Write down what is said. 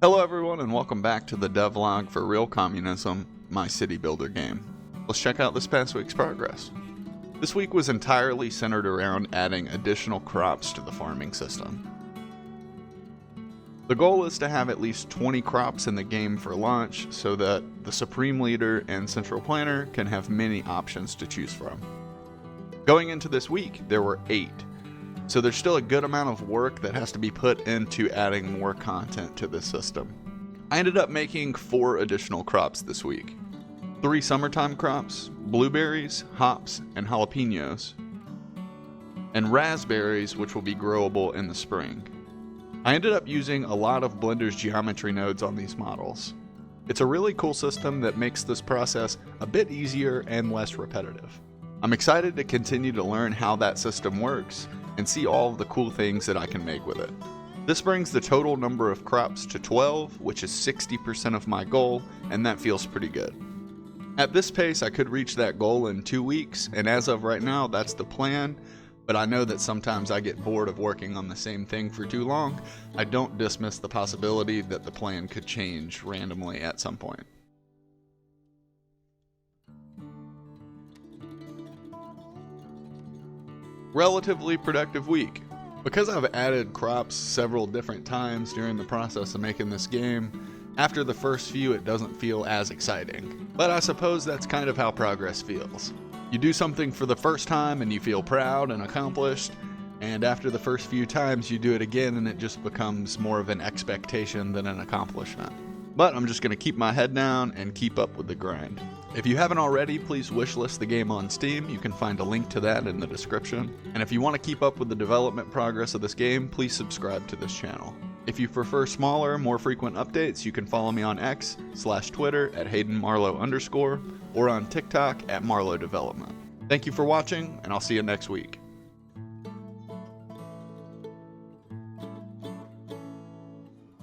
Hello everyone and welcome back to the Devlog for Real Communism, my city builder game. Let's check out this past week's progress. This week was entirely centered around adding additional crops to the farming system. The goal is to have at least 20 crops in the game for launch so that the Supreme Leader and Central Planner can have many options to choose from. Going into this week, there were 8. So there's still a good amount of work that has to be put into adding more content to this system. I ended up making 4 additional crops this week. 3 summertime crops, blueberries, hops, and jalapenos, and raspberries, which will be growable in the spring. I ended up using a lot of Blender's geometry nodes on these models. It's a really cool system that makes this process a bit easier and less repetitive. I'm excited to continue to learn how that system works and see all of the cool things that I can make with it. This brings the total number of crops to 12, which is 60% of my goal, and that feels pretty good. At this pace, I could reach that goal in 2 weeks, and as of right now, that's the plan, but I know that sometimes I get bored of working on the same thing for too long. I don't dismiss the possibility that the plan could change randomly at some point. Relatively productive week. Because I've added crops several different times during the process of making this game, after the first few it doesn't feel as exciting. But I suppose that's kind of how progress feels. You do something for the first time and you feel proud and accomplished, and after the first few times you do it again and it just becomes more of an expectation than an accomplishment. But I'm just going to keep my head down and keep up with the grind. If you haven't already, please wishlist the game on Steam. You can find a link to that in the description. And if you want to keep up with the development progress of this game, please subscribe to this channel. If you prefer smaller, more frequent updates, you can follow me on X/Twitter at HaydenMarlowe_, or on TikTok at Marlowe Development. Thank you for watching, and I'll see you next week.